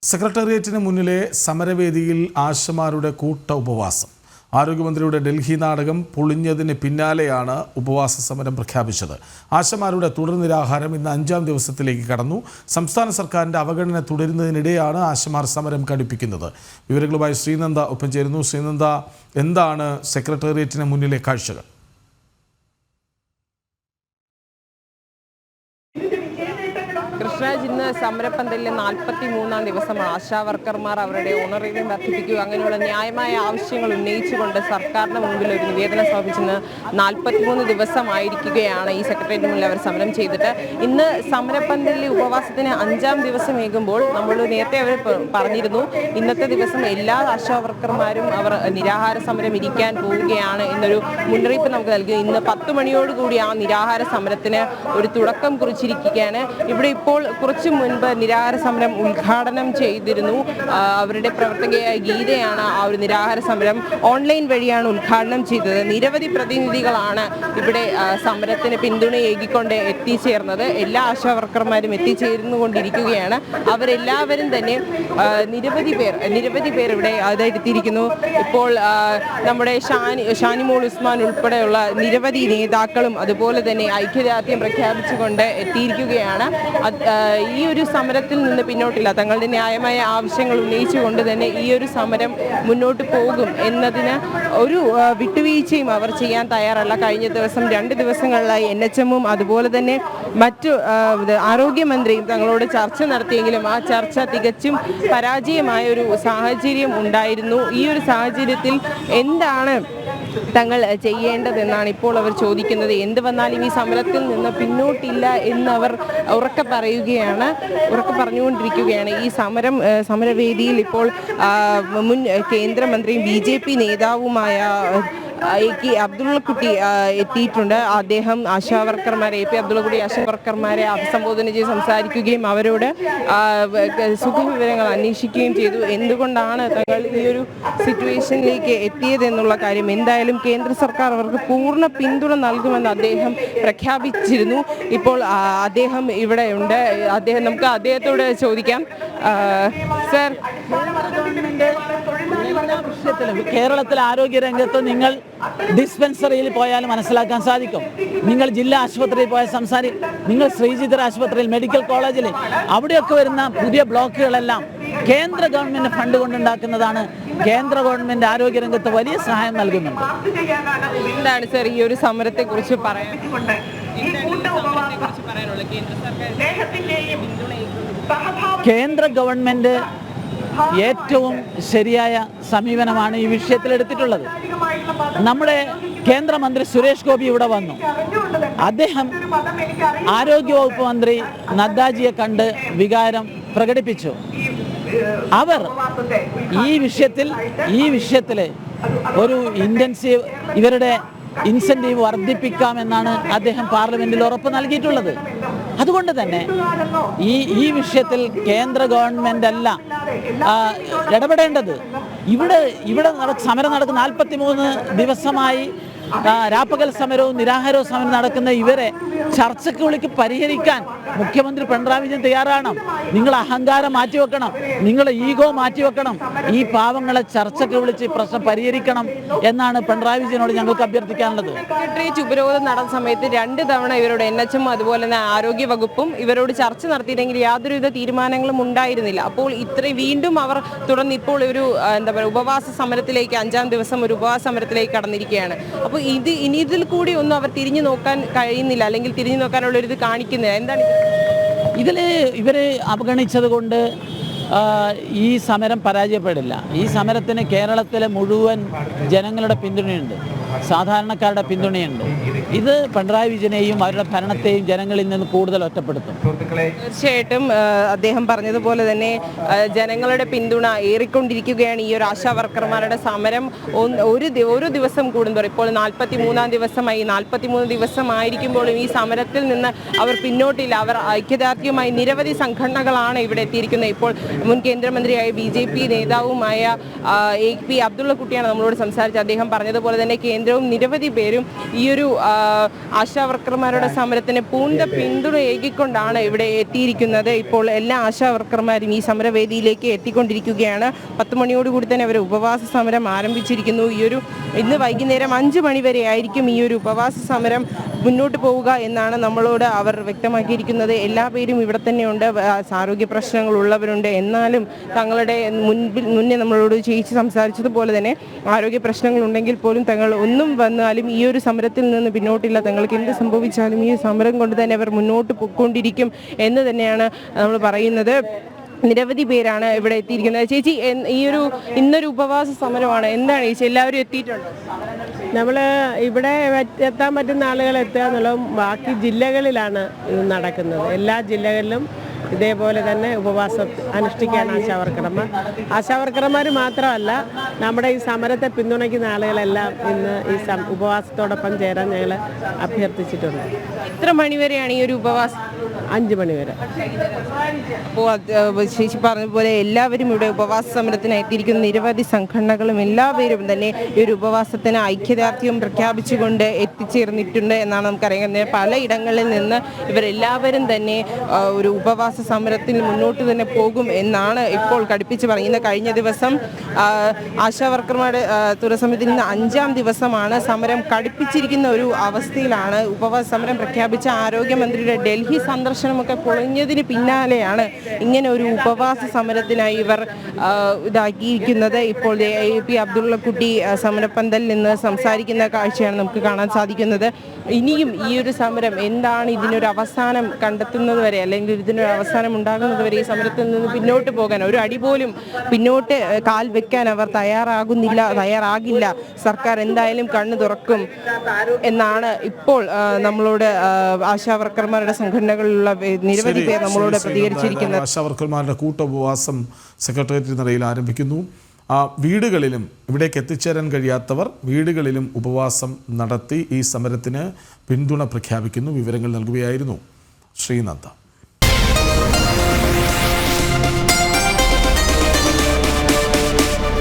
സെക്രട്ടേറിയറ്റിന് മുന്നിലെ സമരവേദിയിൽ ആശമാരുടെ കൂട്ട ഉപവാസം. ആരോഗ്യമന്ത്രിയുടെ ഡൽഹി നാടകം പൊളിഞ്ഞതിന് പിന്നാലെയാണ് ഉപവാസ സമരം പ്രഖ്യാപിച്ചത്. ആശമാരുടെ തുടർ നിരാഹാരം ഇന്ന് 5ാം ദിവസത്തിലേക്ക് കടന്നു. സംസ്ഥാന സർക്കാരിന്റെ അവഗണന തുടരുന്നതിനിടെയാണ് ആശമാർ സമരം കടുപ്പിക്കുന്നത്. വിവരങ്ങളുമായി ശ്രീനന്ദ ഒപ്പം ചേരുന്നു. ശ്രീനന്ദ, എന്താണ് സെക്രട്ടേറിയറ്റിന് മുന്നിലെ കാഴ്ചകൾ? കൃഷ്ണരാജ്, ഇന്ന് സമരപ്പന്തലിലെ 43ാം ദിവസമാണ്. ആശാ വർക്കർമാർ അവരുടെ ഓണറേറിയം വർദ്ധിപ്പിക്കുക അങ്ങനെയുള്ള ന്യായമായ ആവശ്യങ്ങൾ ഉന്നയിച്ചുകൊണ്ട് സർക്കാരിന് മുമ്പിൽ ഒരു നിവേദനം സമർപ്പിച്ചെന്ന് 43 ദിവസമായിരിക്കുകയാണ് ഈ സെക്രട്ടേറിയറ്റിന് മുന്നിൽ അവർ സമരം ചെയ്തിട്ട്. ഇന്ന് സമരപ്പന്തലിലെ ഉപവാസത്തിന് 5ാം ദിവസമേകുമ്പോൾ നമ്മൾ നേരത്തെ അവർ പറഞ്ഞിരുന്നു, ഇന്നത്തെ ദിവസം എല്ലാ ആശാ വർക്കർമാരും അവർ നിരാഹാര സമരം ഇരിക്കാൻ പോവുകയാണ് എന്നൊരു മുന്നറിയിപ്പ് നമുക്ക് നൽകി. ഇന്ന് 10 മണിയോടുകൂടി ആ നിരാഹാര സമരത്തിന് ഒരു തുടക്കം കുറിച്ചിരിക്കുകയാണ്. ഇവിടെ ഇപ്പോൾ കുറച്ചു മുൻപ് നിരാഹാര സമരം ഉദ്ഘാടനം ചെയ്തിരുന്നു. അവരുടെ പ്രവർത്തകയായ ഗീതയാണ് ആ ഒരു നിരാഹാര സമരം ഓൺലൈൻ വഴിയാണ് ഉദ്ഘാടനം ചെയ്തത്. നിരവധി പ്രതിനിധികളാണ് ഇവിടെ സമരത്തിന് പിന്തുണയേകിക്കൊണ്ട് എത്തിച്ചേർന്നത്. എല്ലാ ആശാ വർക്കർമാരും എത്തിച്ചേർന്നുകൊണ്ടിരിക്കുകയാണ്. അവരെല്ലാവരും തന്നെ നിരവധി പേർ ഇവിടെ എത്തിയിരിക്കുന്നു. ഇപ്പോൾ നമ്മുടെ ഷാനിമോൾ ഉസ്മാൻ ഉൾപ്പെടെയുള്ള നിരവധി നേതാക്കളും അതുപോലെ തന്നെ ഐക്യദാർഢ്യം പ്രഖ്യാപിച്ചുകൊണ്ട് എത്തിയിരിക്കുകയാണ്. ഈ ഒരു സമരത്തിൽ നിന്ന് പിന്നോട്ടില്ല, തങ്ങളുടെ ന്യായമായ ആവശ്യങ്ങൾ ഉന്നയിച്ചുകൊണ്ട് തന്നെ ഈ ഒരു സമരം മുന്നോട്ട് പോകും എന്നതിന് ഒരു വിട്ടുവീഴ്ചയും അവർ ചെയ്യാൻ തയ്യാറല്ല. കഴിഞ്ഞ ദിവസം 2 ദിവസങ്ങളിലായി NHM-ഉം അതുപോലെ തന്നെ മറ്റു ആരോഗ്യമന്ത്രിയും തങ്ങളോട് ചർച്ച നടത്തിയെങ്കിലും ആ ചർച്ച തികച്ചും പരാജയമായ ഒരു സാഹചര്യം ഉണ്ടായിരുന്നു. ഈ ഒരു സാഹചര്യത്തിൽ എന്താണ് തങ്ങൾ ചെയ്യേണ്ടതെന്നാണ് ഇപ്പോൾ അവർ ചോദിക്കുന്നത്. എന്ത് വന്നാലും ഈ സമരത്തിൽ നിന്ന് പിന്നോട്ടില്ല എന്നവർ ഉറക്കെ പറഞ്ഞുകൊണ്ടിരിക്കുകയാണ്. ഈ സമരവേദിയിൽ ഇപ്പോൾ മുൻ കേന്ദ്രമന്ത്രിയും BJP നേതാവുമായ AP അബ്ദുള്ളക്കുട്ടി എത്തിയിട്ടുണ്ട്. അദ്ദേഹം ആശാ വർക്കർമാരെ AP അബ്ദുള്ളക്കുട്ടി ആശാ വർക്കർമാരെ അഭിസംബോധന ചെയ്ത് സംസാരിക്കുകയും അവരോട് സുഖവിവരങ്ങൾ അന്വേഷിക്കുകയും ചെയ്തു. എന്തുകൊണ്ടാണ് തങ്ങൾ ഈ ഒരു സിറ്റുവേഷനിലേക്ക് എത്തിയതെന്നുള്ള കാര്യം. എന്തായാലും കേന്ദ്ര സർക്കാർ അവർക്ക് പൂർണ്ണ പിന്തുണ നൽകുമെന്ന് അദ്ദേഹം പ്രഖ്യാപിച്ചിരുന്നു. ഇപ്പോൾ അദ്ദേഹം ഇവിടെ ഉണ്ട്. നമുക്ക് അദ്ദേഹത്തോട് ചോദിക്കാം. സർ, കേരളത്തിലെ ആരോഗ്യരംഗത്ത് നിങ്ങൾ ഡിസ്പെൻസറിയിൽ പോയാൽ മനസ്സിലാക്കാൻ സാധിക്കും. നിങ്ങൾ ജില്ലാ ആശുപത്രിയിൽ പോയാൽ നിങ്ങൾ ശ്രീചിത്ര ആശുപത്രിയിൽ, മെഡിക്കൽ കോളേജിൽ, അവിടെയൊക്കെ വരുന്ന പുതിയ ബ്ലോക്കുകളെല്ലാം കേന്ദ്ര ഗവൺമെന്റ് ഫണ്ട് കൊണ്ടുണ്ടാക്കുന്നതാണ്. കേന്ദ്ര ഗവൺമെന്റ് ആരോഗ്യരംഗത്ത് വലിയ സഹായം നൽകുന്നുണ്ട്. എന്താണ് സർ ഈ ഒരു സമരത്തെ കുറിച്ച് പറയാൻ? കേന്ദ്ര ഗവൺമെന്റ് ഏറ്റവും ശരിയായ സമീപനമാണ് ഈ വിഷയത്തിൽ എടുത്തിട്ടുള്ളത്. നമ്മുടെ കേന്ദ്രമന്ത്രി സുരേഷ് ഗോപി ഇവിടെ വന്നു. അദ്ദേഹം ആരോഗ്യവകുപ്പ് മന്ത്രി നദ്ദാജിയെ കണ്ട് വികാരം പ്രകടിപ്പിച്ചു. അവർ ഈ വിഷയത്തിൽ ഒരു ഇവരുടെ ഇൻസെന്റീവ് വർദ്ധിപ്പിക്കാമെന്നാണ് അദ്ദേഹം പാർലമെന്റിൽ ഉറപ്പ് നൽകിയിട്ടുള്ളത്. അതുകൊണ്ട് തന്നെ ഈ വിഷയത്തിൽ കേന്ദ്ര ഗവൺമെന്റ് അല്ല ഇടപെടേണ്ടത്. ഇവിടെ സമരം നടക്കുന്ന 43 ദിവസമായി രാപ്പകൽ സമരവും നിരാഹാരവും സമരം നടക്കുന്ന ഇവരെ ചർച്ചയ്ക്ക് വിളിക്ക് പരിഹരിക്കാൻ മുഖ്യമന്ത്രി പിണറായി വിജയൻ തയ്യാറാണ്. നിങ്ങൾ അഹങ്കാരം മാറ്റിവെക്കണം, നിങ്ങളെ ഈഗോ മാറ്റിവെക്കണം. ഈ പാവങ്ങളെ ചർച്ചയ്ക്ക് വിളിച്ച് പ്രശ്നം പരിഹരിക്കണം എന്നാണ് പിണറായി വിജയനോട് ഞങ്ങൾക്ക് അഭ്യർത്ഥിക്കാനുള്ളത്. സെക്രട്ടേറിയറ്റ് ഉപരോധം നടന്ന സമയത്ത് 2 തവണ ഇവരോട് NHM അതുപോലെ തന്നെ ആരോഗ്യ വകുപ്പും ഇവരോട് ചർച്ച നടത്തിയില്ലെങ്കിൽ യാതൊരുവിധ തീരുമാനങ്ങളും ഉണ്ടായിരുന്നില്ല. അപ്പോൾ വീണ്ടും അവർ തുടർന്ന് ഇപ്പോൾ ഒരു ഉപവാസ സമരത്തിലേക്ക് 5ാം ദിവസം ഒരു ഉപവാസ സമരത്തിലേക്ക് കടന്നിരിക്കുകയാണ്. അപ്പോൾ ഇതിൽ കൂടി ഒന്നും അവർ തിരിഞ്ഞു നോക്കാൻ കഴിയുന്നില്ല, അല്ലെങ്കിൽ തിരിഞ്ഞു നോക്കാനുള്ള ഒരു ഇത് കാണിക്കുന്നില്ല. എന്താണ് ഇവരെ അവഗണിച്ചത് കൊണ്ട് ഈ സമരം പരാജയപ്പെടില്ല. ഈ സമരത്തിന് കേരളത്തിലെ മുഴുവൻ ജനങ്ങളുടെ പിന്തുണയുണ്ട്, സാധാരണക്കാരുടെ പിന്തുണയുണ്ട്. ഇത് പിണറായി വിജയനെയും അവരുടെ ഭരണത്തെയും ജനങ്ങളിൽ നിന്ന് കൂടുതൽ ഒറ്റപ്പെടുത്തും. തീർച്ചയായിട്ടും അദ്ദേഹം പറഞ്ഞതുപോലെ തന്നെ ജനങ്ങളുടെ പിന്തുണ ഏറിക്കൊണ്ടിരിക്കുകയാണ്. ഈ ഒരു ആശാ വർക്കർമാരുടെ സമരം ഓരോ ദിവസം കൂടുമ്പോൾ ഇപ്പോൾ 43ാം ദിവസമായി. 43 ദിവസമായിരിക്കുമ്പോഴും ഈ സമരത്തിൽ നിന്ന് അവർ പിന്നോട്ടില്ല. അവർ ഐക്യദാർഢ്യവുമായി നിരവധി സംഘടനകളാണ് ഇവിടെ എത്തിയിരിക്കുന്നത്. ഇപ്പോൾ മുൻ കേന്ദ്രമന്ത്രിയായ BJP നേതാവുമായ AP അബ്ദുള്ളക്കുട്ടിയാണ് നമ്മളോട് സംസാരിച്ചത്. അദ്ദേഹം പറഞ്ഞതുപോലെ തന്നെ കേന്ദ്രവും നിരവധി പേരും ഈ ഒരു ആശാവർക്കർമാരുടെ സമരത്തിന് പൂർണ്ണ പിന്തുണ ഏകിക്കൊണ്ടാണ് ഇവിടെ എത്തിയിരിക്കുന്നത്. ഇപ്പോൾ എല്ലാ ആശാവർക്കർമാരും ഈ സമരവേദിയിലേക്ക് എത്തിക്കൊണ്ടിരിക്കുകയാണ്. 10 മണിയോടുകൂടി തന്നെ അവർ ഉപവാസ സമരം ആരംഭിച്ചിരിക്കുന്നു. ഇന്ന് വൈകുന്നേരം 5 മണി വരെ ആയിരിക്കും ഈ ഒരു ഉപവാസ സമരം മുന്നോട്ട് പോവുക എന്നാണ് നമ്മളോട് അവർ വ്യക്തമാക്കിയിരിക്കുന്നത്. എല്ലാ പേരും ഇവിടെ തന്നെയുണ്ട്. ആരോഗ്യ പ്രശ്നങ്ങൾ ഉള്ളവരുണ്ട്. എന്നാലും തങ്ങളുടെ മുന്നേ നമ്മളോട് ചേച്ചി സംസാരിച്ചതുപോലെ തന്നെ ആരോഗ്യ പ്രശ്നങ്ങൾ ഉണ്ടെങ്കിൽ പോലും തങ്ങൾ ഒന്നും വന്നാലും ഈ ഒരു സമരത്തിൽ നിന്ന് പിന്നോട്ടില്ല. തങ്ങൾക്ക് എന്ത് സംഭവിച്ചാലും ഈ സമരം കൊണ്ട് തന്നെ അവർ മുന്നോട്ട് പോയിക്കൊണ്ടിരിക്കും എന്ന് തന്നെയാണ് നമ്മൾ പറയുന്നത്. നിരവധി പേരാണ് ഇവിടെ എത്തിയിരിക്കുന്നത്. ചേച്ചി, ഇന്നൊരു ഉപവാസ സമരമാണ്. എന്താണ് ചേച്ചി, എല്ലാവരും എത്തിയിട്ടുണ്ട്? നമ്മൾ ഇവിടെ എത്താൻ പറ്റുന്ന ആളുകൾ എത്തുക എന്നുള്ളതും ബാക്കി ജില്ലകളിലാണ് ഇത് നടക്കുന്നത്. എല്ലാ ജില്ലകളിലും ഇതേപോലെ തന്നെ ഉപവാസം അനുഷ്ഠിക്കുകയാണ് ആശാവർക്കർമാർ മാത്രമല്ല, നമ്മുടെ ഈ സമരത്തെ പിന്തുണയ്ക്കുന്ന ആളുകളെല്ലാം ഇന്ന് ഈ ഉപവാസത്തോടൊപ്പം ചേരാൻ ഞങ്ങൾ അഭ്യർത്ഥിച്ചിട്ടുണ്ട്. എത്ര മണിവരെയാണ് ഈ ഒരു ഉപവാസം? 5 മണി വരെ. അപ്പോൾ ചേച്ചി പറഞ്ഞതുപോലെ എല്ലാവരും ഇവിടെ ഉപവാസ സമരത്തിന് എത്തിയിരിക്കുന്ന നിരവധി സംഘടനകളും എല്ലാവരും തന്നെ ഈ ഒരു ഉപവാസത്തിന് ഐക്യദാർഢ്യം പ്രഖ്യാപിച്ചുകൊണ്ട് എത്തിച്ചേർന്നിട്ടുണ്ട് എന്നാണ് നമുക്കറിയാം. പലയിടങ്ങളിൽ നിന്ന് ഇവരെല്ലാവരും തന്നെ ഒരു ഉപവാസ സമരത്തിൽ മുന്നോട്ട് തന്നെ പോകും എന്നാണ് ഇപ്പോൾ കടുപ്പിച്ച് പറയുന്നത്. കഴിഞ്ഞ ദിവസം ആശാവർക്കർമാരുടെ തുറസമിതിയിൽ നിന്ന് 5ാം ദിവസമാണ് സമരം കടുപ്പിച്ചിരിക്കുന്ന ഒരു അവസ്ഥയിലാണ്. ഉപവാസ സമരം പ്രഖ്യാപിച്ച ആരോഗ്യമന്ത്രിയുടെ ഡൽഹി സന്ദർശനമൊക്കെ പൊളിഞ്ഞതിന് പിന്നാലെയാണ് ഇങ്ങനെ ഒരു ഉപവാസ സമരത്തിനായി ഇവർ ഇതാക്കിയിരിക്കുന്നത്. ഇപ്പോൾ AP അബ്ദുള്ളക്കുട്ടി സമരപ്പന്തലിൽ നിന്ന് സംസാരിക്കുന്ന കാഴ്ചയാണ് നമുക്ക് കാണാൻ സാധിക്കുന്നത്. ഇനിയും ഈ ഒരു സമരം എന്താണ്, ഇതിനൊരു അവസാനം കണ്ടെത്തുന്നത് വരെ അല്ലെങ്കിൽ ഇതിനൊരു അവസാനം ഉണ്ടാകുന്നത് വരെ ഈ സമരത്തിൽ നിന്ന് പിന്നോട്ട് പോകാൻ ഒരു അടി പോലും പിന്നോട്ട് കാൽ വെക്കാൻ അവർ തയ്യാറാകില്ല. സർക്കാർ എന്തായാലും കണ്ണു തുറക്കും എന്നാണ് ഇപ്പോൾ നമ്മളോട് ആശാവർക്കർമാരുടെ സംഘടനകളിലുള്ള നിരവധി പേർ നമ്മളോട് പ്രതികരിച്ചിരിക്കുന്നത്. ആശാവർക്കർമാരുടെ കൂട്ടുപവാസം സെക്രട്ടേറിയറ്റ് നിലയിൽ ആരംഭിക്കുന്നു. വീടുകളിലും ഇവിടേക്ക് എത്തിച്ചേരാൻ കഴിയാത്തവർ വീടുകളിലും ഉപവാസം നടത്തി ഈ സമരത്തിന് പിന്തുണ പ്രഖ്യാപിക്കുന്നു. വിവരങ്ങൾ നൽകുകയായിരുന്നു ശ്രീനന്ദ.